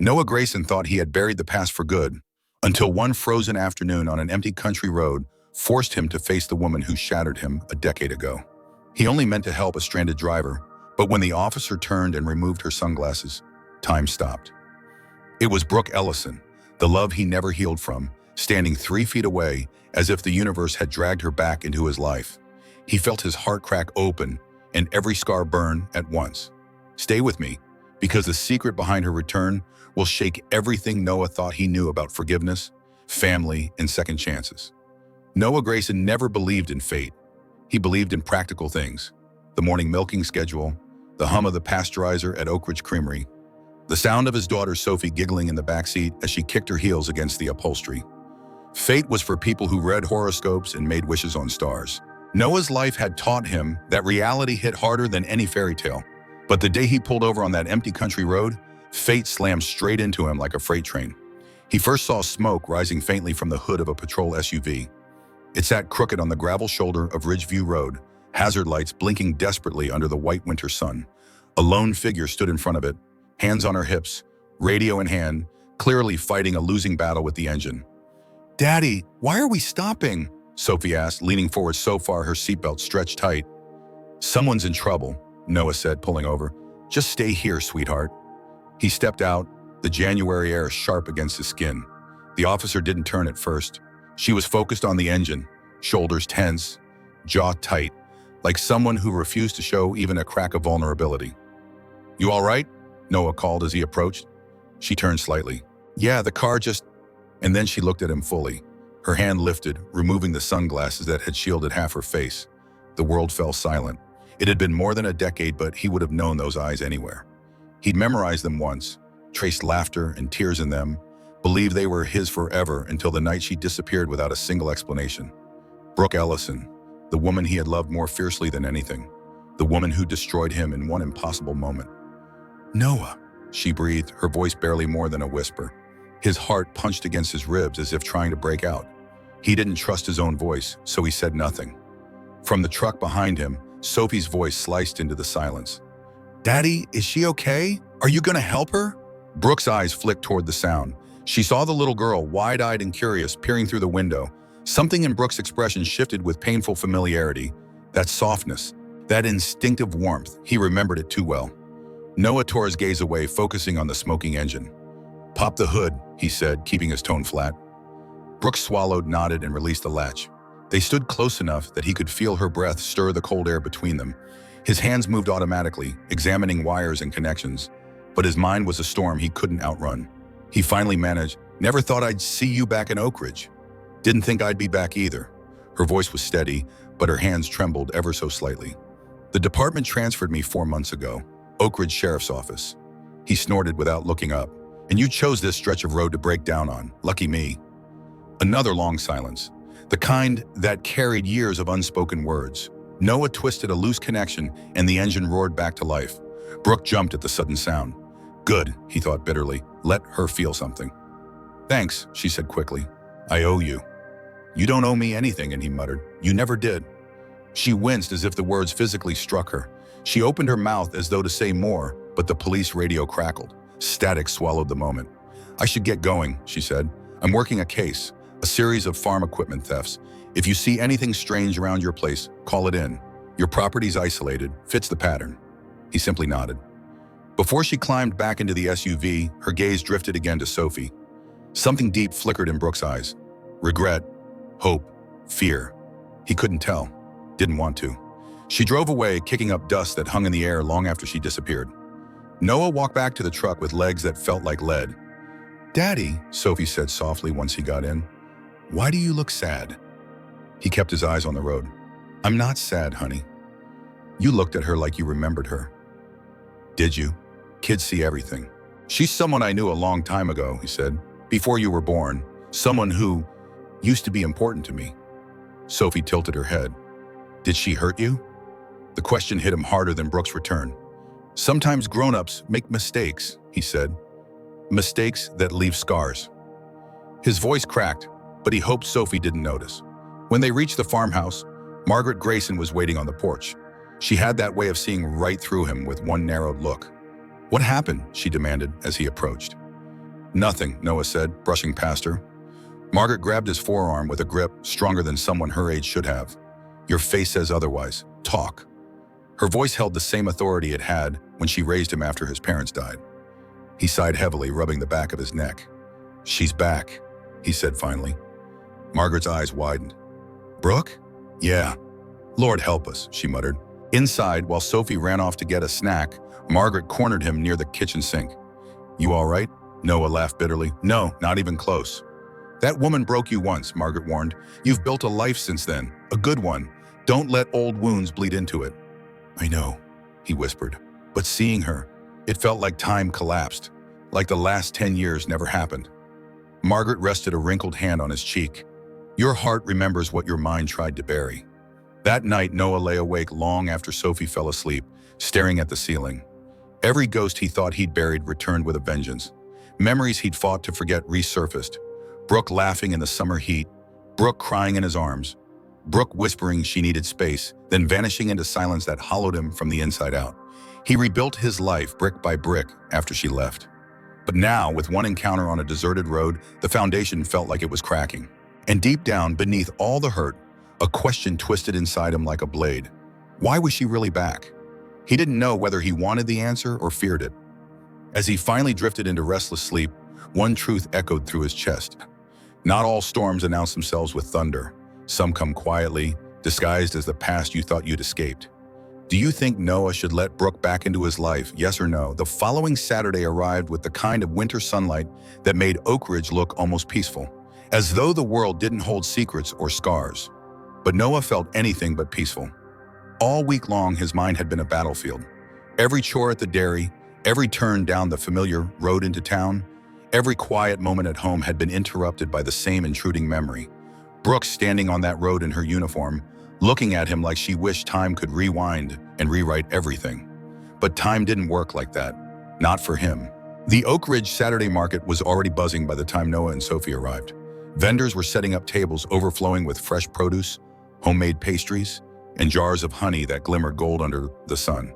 Noah Grayson thought he had buried the past for good, until one frozen afternoon on an empty country road forced him to face the woman who shattered him a decade ago. He only meant to help a stranded driver, but when the officer turned and removed her sunglasses, time stopped. It was Brooke Ellison, the love he never healed from, standing 3 feet away as if the universe had dragged her back into his life. He felt his heart crack open and every scar burn at once. Stay with me, because the secret behind her return will shake everything Noah thought he knew about forgiveness, family, and second chances. Noah Grayson never believed in fate. He believed in practical things: the morning milking schedule, the hum of the pasteurizer at Oak Ridge Creamery, the sound of his daughter Sophie giggling in the backseat as she kicked her heels against the upholstery. Fate was for people who read horoscopes and made wishes on stars. Noah's life had taught him that reality hit harder than any fairy tale. But the day he pulled over on that empty country road, fate slammed straight into him like a freight train. He first saw smoke rising faintly from the hood of a patrol SUV. It sat crooked on the gravel shoulder of Ridgeview Road, hazard lights blinking desperately under the white winter sun. A lone figure stood in front of it, hands on her hips, radio in hand, clearly fighting a losing battle with the engine. "Daddy, why are we stopping?" Sophie asked, leaning forward so far her seatbelt stretched tight. "Someone's in trouble," Noah said, pulling over. "Just stay here, sweetheart." He stepped out, the January air sharp against his skin. The officer didn't turn at first. She was focused on the engine, shoulders tense, jaw tight, like someone who refused to show even a crack of vulnerability. "You all right?" Noah called as he approached. She turned slightly. "Yeah, the car just..." And then she looked at him fully. Her hand lifted, removing the sunglasses that had shielded half her face. The world fell silent. It had been more than a decade, but he would have known those eyes anywhere. He'd memorized them once, traced laughter and tears in them, believed they were his forever until the night she disappeared without a single explanation. Brooke Ellison, the woman he had loved more fiercely than anything, the woman who destroyed him in one impossible moment. "Noah," she breathed, her voice barely more than a whisper. His heart punched against his ribs as if trying to break out. He didn't trust his own voice, so he said nothing. From the truck behind him, Sophie's voice sliced into the silence. "Daddy, is she okay? Are you gonna help her?" Brooke's eyes flicked toward the sound. She saw the little girl, wide-eyed and curious, peering through the window. Something in Brooke's expression shifted with painful familiarity. That softness, that instinctive warmth, he remembered it too well. Noah tore his gaze away, focusing on the smoking engine. "Pop the hood," he said, keeping his tone flat. Brooke swallowed, nodded, and released the latch. They stood close enough that he could feel her breath stir the cold air between them. His hands moved automatically, examining wires and connections, but his mind was a storm he couldn't outrun. He finally managed, "Never thought I'd see you back in Oak Ridge. Didn't think I'd be back either." Her voice was steady, but her hands trembled ever so slightly. "The department transferred me 4 months ago. Oak Ridge Sheriff's Office." He snorted without looking up. "And you chose this stretch of road to break down on. Lucky me." Another long silence, the kind that carried years of unspoken words. Noah twisted a loose connection and the engine roared back to life. Brooke jumped at the sudden sound. "Good," he thought bitterly. "Let her feel something." "Thanks," she said quickly. "I owe you." "You don't owe me anything," and he muttered. "You never did." She winced as if the words physically struck her. She opened her mouth as though to say more, but the police radio crackled. Static swallowed the moment. "I should get going," she said. "I'm working a case, a series of farm equipment thefts. If you see anything strange around your place, call it in. Your property's isolated, fits the pattern." He simply nodded. Before she climbed back into the SUV, her gaze drifted again to Sophie. Something deep flickered in Brooke's eyes. Regret, hope, fear. He couldn't tell, didn't want to. She drove away, kicking up dust that hung in the air long after she disappeared. Noah walked back to the truck with legs that felt like lead. "Daddy," Sophie said softly once he got in, "why do you look sad?" He kept his eyes on the road. "I'm not sad, honey." "You looked at her like you remembered her." "Did you? Kids see everything." "She's someone I knew a long time ago," he said. "Before you were born. Someone who used to be important to me." Sophie tilted her head. "Did she hurt you?" The question hit him harder than Brooke's return. "Sometimes grown-ups make mistakes," he said. "Mistakes that leave scars." His voice cracked, but he hoped Sophie didn't notice. When they reached the farmhouse, Margaret Grayson was waiting on the porch. She had that way of seeing right through him with one narrowed look. "What happened?" she demanded as he approached. Nothing, Noah said, brushing past her. Margaret grabbed his forearm with a grip stronger than someone her age should have. Your face says otherwise. Talk. Her voice held the same authority it had when she raised him after his parents died. He sighed heavily, rubbing the back of his neck. She's back, he said finally. Margaret's eyes widened. Brooke? Yeah. Lord help us, she muttered. Inside, while Sophie ran off to get a snack, Margaret cornered him near the kitchen sink. You all right? Noah laughed bitterly. No, not even close. That woman broke you once, Margaret warned. You've built a life since then, a good one. Don't let old wounds bleed into it. I know, he whispered. But seeing her, it felt like time collapsed, like the last 10 years never happened. Margaret rested a wrinkled hand on his cheek. Your heart remembers what your mind tried to bury. That night, Noah lay awake long after Sophie fell asleep, staring at the ceiling. Every ghost he thought he'd buried returned with a vengeance. Memories he'd fought to forget resurfaced. Brooke laughing in the summer heat, Brooke crying in his arms, Brooke whispering she needed space, then vanishing into silence that hollowed him from the inside out. He rebuilt his life brick by brick after she left. But now, with one encounter on a deserted road, the foundation felt like it was cracking. And deep down, beneath all the hurt, a question twisted inside him like a blade. Why was she really back? He didn't know whether he wanted the answer or feared it. As he finally drifted into restless sleep, one truth echoed through his chest. Not all storms announce themselves with thunder. Some come quietly, disguised as the past you thought you'd escaped. Do you think Noah should let Brooke back into his life, yes or no? The following Saturday arrived with the kind of winter sunlight that made Oak Ridge look almost peaceful, as though the world didn't hold secrets or scars. But Noah felt anything but peaceful. All week long, his mind had been a battlefield. Every chore at the dairy, every turn down the familiar road into town, every quiet moment at home had been interrupted by the same intruding memory. Brooke standing on that road in her uniform, looking at him like she wished time could rewind and rewrite everything. But time didn't work like that. Not for him. The Oak Ridge Saturday market was already buzzing by the time Noah and Sophie arrived. Vendors were setting up tables overflowing with fresh produce, homemade pastries, and jars of honey that glimmered gold under the sun.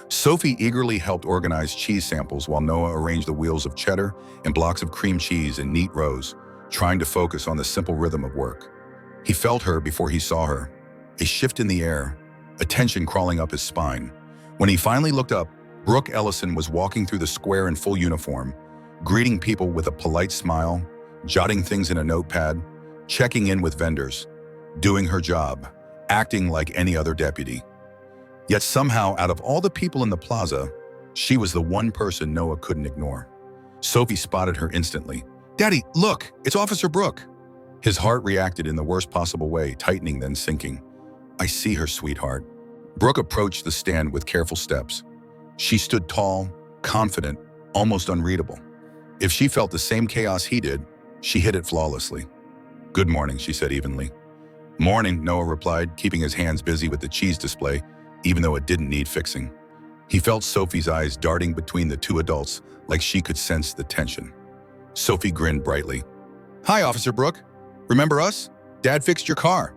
Sophie eagerly helped organize cheese samples while Noah arranged the wheels of cheddar and blocks of cream cheese in neat rows, trying to focus on the simple rhythm of work. He felt her before he saw her, a shift in the air, a tension crawling up his spine. When he finally looked up, Brooke Ellison was walking through the square in full uniform, greeting people with a polite smile, jotting things in a notepad, checking in with vendors, doing her job, acting like any other deputy. Yet somehow, out of all the people in the plaza, she was the one person Noah couldn't ignore. Sophie spotted her instantly. Daddy, look, it's Officer Brooke. His heart reacted in the worst possible way, tightening then sinking. I see her, sweetheart. Brooke approached the stand with careful steps. She stood tall, confident, almost unreadable. If she felt the same chaos he did, she hid it flawlessly. Good morning, she said evenly. Morning, Noah replied, keeping his hands busy with the cheese display, even though it didn't need fixing. He felt Sophie's eyes darting between the two adults like she could sense the tension. Sophie grinned brightly. Hi, Officer Brooke. Remember us? Dad fixed your car.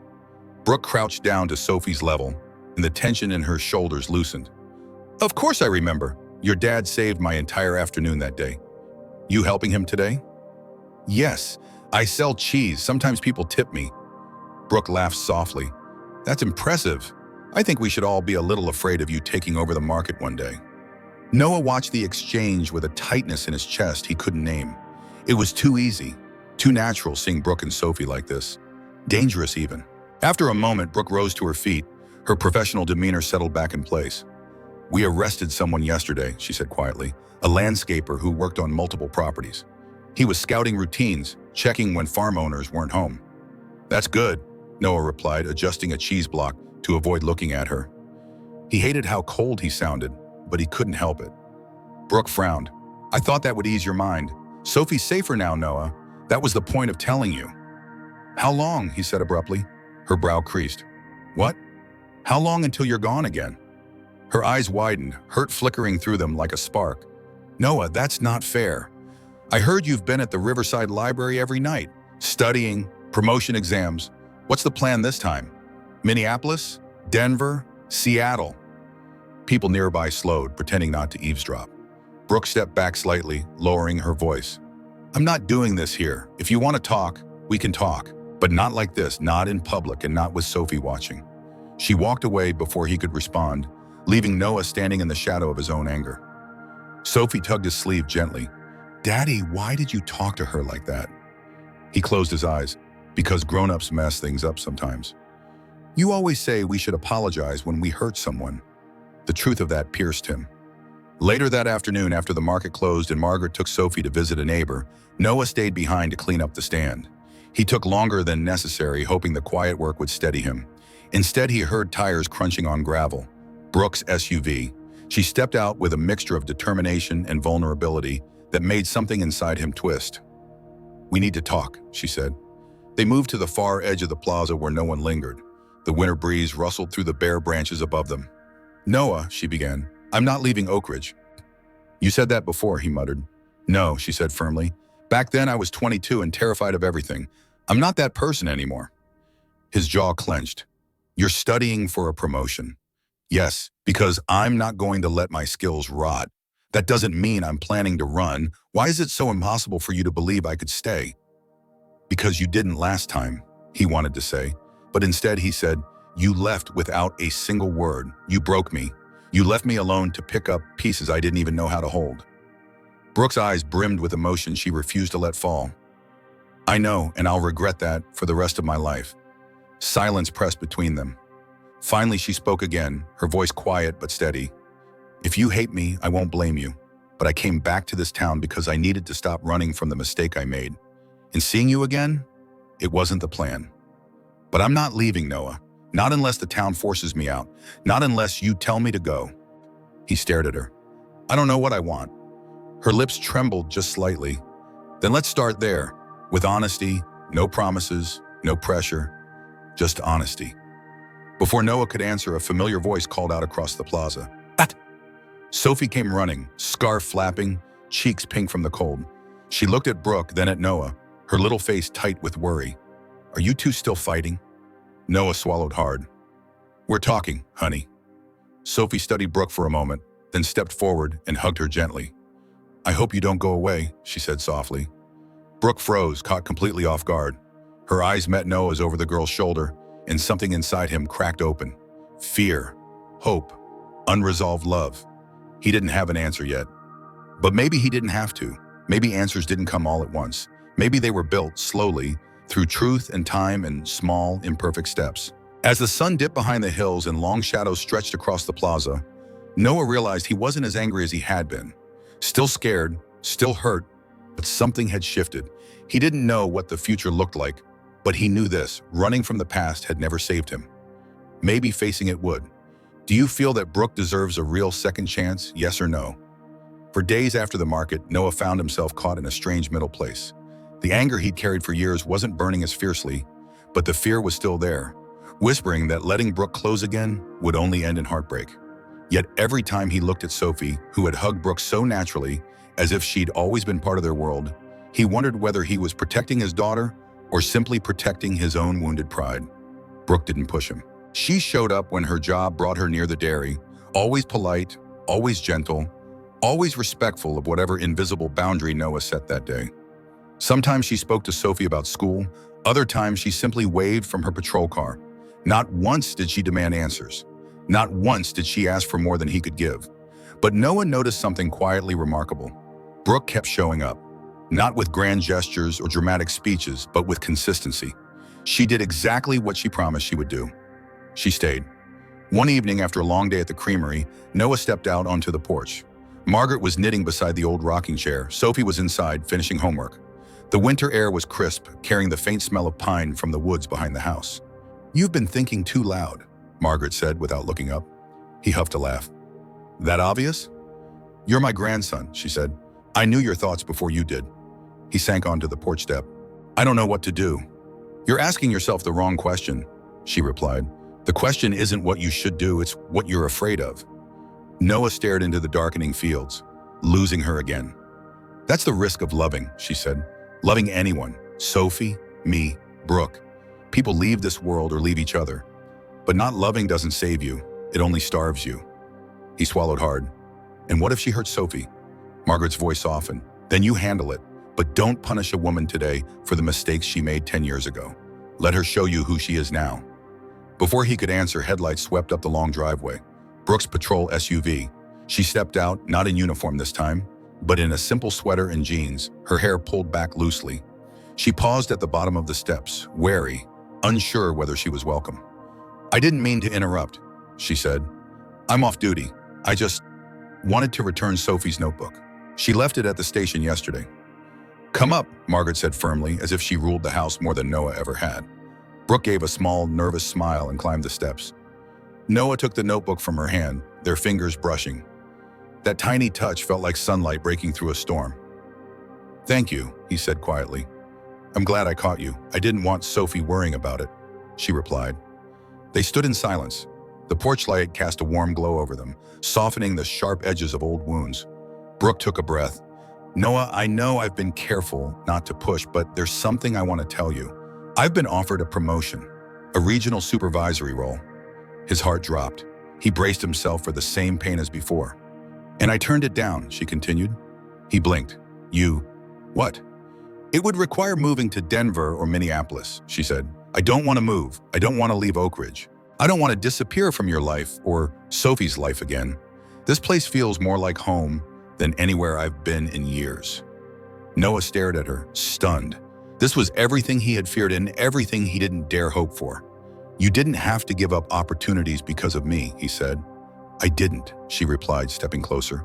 Brooke crouched down to Sophie's level, and the tension in her shoulders loosened. Of course I remember. Your dad saved my entire afternoon that day. You helping him today? Yes. I sell cheese. Sometimes people tip me. Brooke laughed softly. That's impressive. I think we should all be a little afraid of you taking over the market one day. Noah watched the exchange with a tightness in his chest he couldn't name. It was too easy, too natural seeing Brooke and Sophie like this. Dangerous even. After a moment, Brooke rose to her feet. Her professional demeanor settled back in place. We arrested someone yesterday, she said quietly, a landscaper who worked on multiple properties. He was scouting routines, checking when farm owners weren't home. That's good, Noah replied, adjusting a cheese block to avoid looking at her. He hated how cold he sounded, but he couldn't help it. Brooke frowned. I thought that would ease your mind. Sophie's safer now, Noah. That was the point of telling you. How long? He said abruptly. Her brow creased. What? How long until you're gone again? Her eyes widened, hurt flickering through them like a spark. Noah, that's not fair. I heard you've been at the Riverside Library every night, studying, promotion exams. What's the plan this time? Minneapolis? Denver? Seattle? People nearby slowed, pretending not to eavesdrop. Brooke stepped back slightly, lowering her voice. I'm not doing this here. If you want to talk, we can talk. But not like this, not in public and not with Sophie watching. She walked away before he could respond, leaving Noah standing in the shadow of his own anger. Sophie tugged his sleeve gently. Daddy, why did you talk to her like that? He closed his eyes, because grown-ups mess things up sometimes. You always say we should apologize when we hurt someone. The truth of that pierced him. Later that afternoon, after the market closed and Margaret took Sophie to visit a neighbor, Noah stayed behind to clean up the stand. He took longer than necessary, hoping the quiet work would steady him. Instead, he heard tires crunching on gravel. Brooke's SUV. She stepped out with a mixture of determination and vulnerability that made something inside him twist. We need to talk, she said. They moved to the far edge of the plaza where no one lingered. The winter breeze rustled through the bare branches above them. Noah, she began, I'm not leaving Oak Ridge. You said that before, he muttered. No, she said firmly. Back then I was 22 and terrified of everything. I'm not that person anymore. His jaw clenched. You're studying for a promotion. Yes, because I'm not going to let my skills rot. That doesn't mean I'm planning to run. Why is it so impossible for you to believe I could stay? Because you didn't last time, he wanted to say. But instead he said, you left without a single word. You broke me. You left me alone to pick up pieces I didn't even know how to hold. Brooke's eyes brimmed with emotion she refused to let fall. I know, and I'll regret that for the rest of my life. Silence pressed between them. Finally, she spoke again, her voice quiet but steady. If you hate me, I won't blame you. But I came back to this town because I needed to stop running from the mistake I made. And seeing you again, it wasn't the plan. But I'm not leaving, Noah. Not unless the town forces me out. Not unless you tell me to go. He stared at her. I don't know what I want. Her lips trembled just slightly. Then let's start there. With honesty, no promises, no pressure. Just honesty. Before Noah could answer, a familiar voice called out across the plaza. What? Sophie came running, scarf flapping, cheeks pink from the cold. She looked at Brooke, then at Noah, her little face tight with worry. Are you two still fighting? Noah swallowed hard. We're talking, honey. Sophie studied Brooke for a moment, then stepped forward and hugged her gently. I hope you don't go away, she said softly. Brooke froze, caught completely off guard. Her eyes met Noah's over the girl's shoulder, and something inside him cracked open. Fear, hope, unresolved love. He didn't have an answer yet. But maybe he didn't have to. Maybe answers didn't come all at once. Maybe they were built slowly, through truth and time and small, imperfect steps. As the sun dipped behind the hills and long shadows stretched across the plaza, Noah realized he wasn't as angry as he had been. Still scared, still hurt, but something had shifted. He didn't know what the future looked like, but he knew this: running from the past had never saved him. Maybe facing it would. Do you feel that Brooke deserves a real second chance, yes or no? For days after the market, Noah found himself caught in a strange middle place. The anger he'd carried for years wasn't burning as fiercely, but the fear was still there, whispering that letting Brooke close again would only end in heartbreak. Yet every time he looked at Sophie, who had hugged Brooke so naturally, as if she'd always been part of their world, he wondered whether he was protecting his daughter or simply protecting his own wounded pride. Brooke didn't push him. She showed up when her job brought her near the dairy, always polite, always gentle, always respectful of whatever invisible boundary Noah set that day. Sometimes she spoke to Sophie about school, other times she simply waved from her patrol car. Not once did she demand answers. Not once did she ask for more than he could give. But Noah noticed something quietly remarkable. Brooke kept showing up, not with grand gestures or dramatic speeches, but with consistency. She did exactly what she promised she would do. She stayed. One evening after a long day at the creamery, Noah stepped out onto the porch. Margaret was knitting beside the old rocking chair. Sophie was inside, finishing homework. The winter air was crisp, carrying the faint smell of pine from the woods behind the house. You've been thinking too loud, Margaret said without looking up. He huffed a laugh. That obvious? You're my grandson, she said. I knew your thoughts before you did. He sank onto the porch step. I don't know what to do. You're asking yourself the wrong question, she replied. The question isn't what you should do, it's what you're afraid of. Noah stared into the darkening fields, losing her again. That's the risk of loving, she said. Loving anyone, Sophie, me, Brooke. People leave this world or leave each other. But not loving doesn't save you, it only starves you. He swallowed hard. And what if she hurt Sophie? Margaret's voice softened. Then you handle it. But don't punish a woman today for the mistakes she made 10 years ago. Let her show you who she is now. Before he could answer, headlights swept up the long driveway. Brooke's patrol SUV. She stepped out, not in uniform this time, but in a simple sweater and jeans, her hair pulled back loosely. She paused at the bottom of the steps, wary, unsure whether she was welcome. "I didn't mean to interrupt," she said. "I'm off duty. I just wanted to return Sophie's notebook. She left it at the station yesterday." "Come up," Margaret said firmly, as if she ruled the house more than Noah ever had. Brooke gave a small, nervous smile and climbed the steps. Noah took the notebook from her hand, their fingers brushing. That tiny touch felt like sunlight breaking through a storm. "Thank you," he said quietly. "I'm glad I caught you. I didn't want Sophie worrying about it," she replied. They stood in silence. The porch light cast a warm glow over them, softening the sharp edges of old wounds. Brooke took a breath. "Noah, I know I've been careful not to push, but there's something I want to tell you. I've been offered a promotion, a regional supervisory role." His heart dropped. He braced himself for the same pain as before. "And I turned it down," she continued. He blinked. "You? What?" "It would require moving to Denver or Minneapolis," she said. "I don't want to move. I don't want to leave Oak Ridge. I don't want to disappear from your life or Sophie's life again. This place feels more like home than anywhere I've been in years." Noah stared at her, stunned. This was everything he had feared and everything he didn't dare hope for. "You didn't have to give up opportunities because of me," he said. "I didn't," she replied, stepping closer.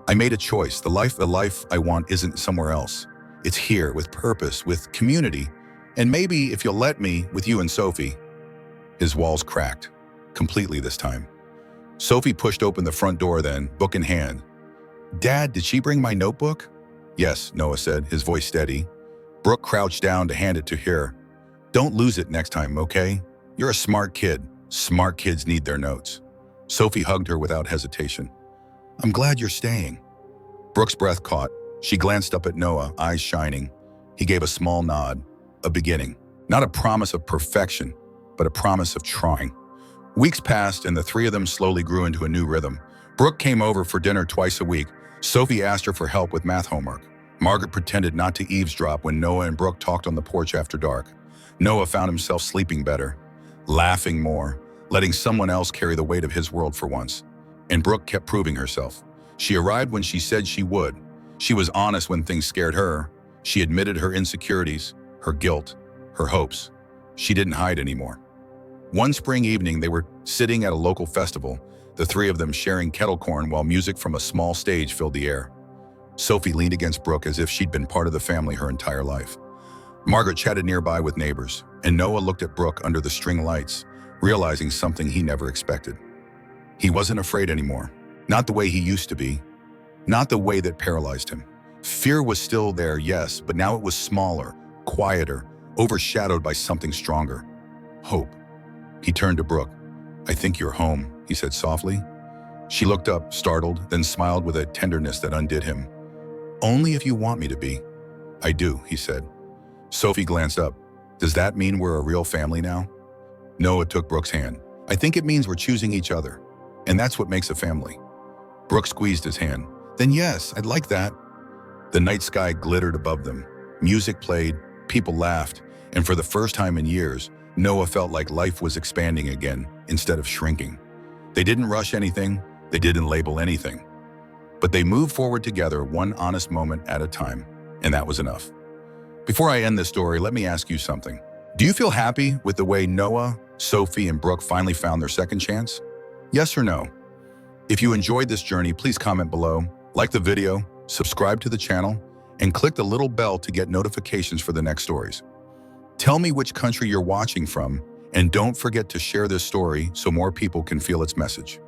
"I made a choice. The life I want isn't somewhere else. It's here, with purpose, with community, and maybe, if you'll let me, with you and Sophie." His walls cracked, completely this time. Sophie pushed open the front door then, book in hand. "Dad, did she bring my notebook?" "Yes," Noah said, his voice steady. Brooke crouched down to hand it to her. "Don't lose it next time, okay? You're a smart kid. Smart kids need their notes." Sophie hugged her without hesitation. "I'm glad you're staying." Brooke's breath caught. She glanced up at Noah, eyes shining. He gave a small nod. A beginning. Not a promise of perfection, but a promise of trying. Weeks passed and the three of them slowly grew into a new rhythm. Brooke came over for dinner twice a week. Sophie asked her for help with math homework. Margaret pretended not to eavesdrop when Noah and Brooke talked on the porch after dark. Noah found himself sleeping better, laughing more, letting someone else carry the weight of his world for once. And Brooke kept proving herself. She arrived when she said she would. She was honest when things scared her. She admitted her insecurities, her guilt, her hopes. She didn't hide anymore. One spring evening, they were sitting at a local festival, the three of them sharing kettle corn while music from a small stage filled the air. Sophie leaned against Brooke as if she'd been part of the family her entire life. Margaret chatted nearby with neighbors, and Noah looked at Brooke under the string lights, realizing something he never expected. He wasn't afraid anymore. Not the way he used to be. Not the way that paralyzed him. Fear was still there, yes, but now it was smaller, quieter, overshadowed by something stronger. Hope. He turned to Brooke. "I think you're home," he said softly. She looked up, startled, then smiled with a tenderness that undid him. "Only if you want me to be." "I do," he said. Sophie glanced up. "Does that mean we're a real family now?" Noah took Brooke's hand. "I think it means we're choosing each other, and that's what makes a family." Brooke squeezed his hand. "Then yes, I'd like that." The night sky glittered above them. Music played, people laughed, and for the first time in years, Noah felt like life was expanding again instead of shrinking. They didn't rush anything, they didn't label anything. But they moved forward together, one honest moment at a time, and that was enough. Before I end this story, let me ask you something. Do you feel happy with the way Noah, Sophie, and Brooke finally found their second chance? Yes or no? If you enjoyed this journey, please comment below, like the video, subscribe to the channel, and click the little bell to get notifications for the next stories. Tell me which country you're watching from, and don't forget to share this story so more people can feel its message.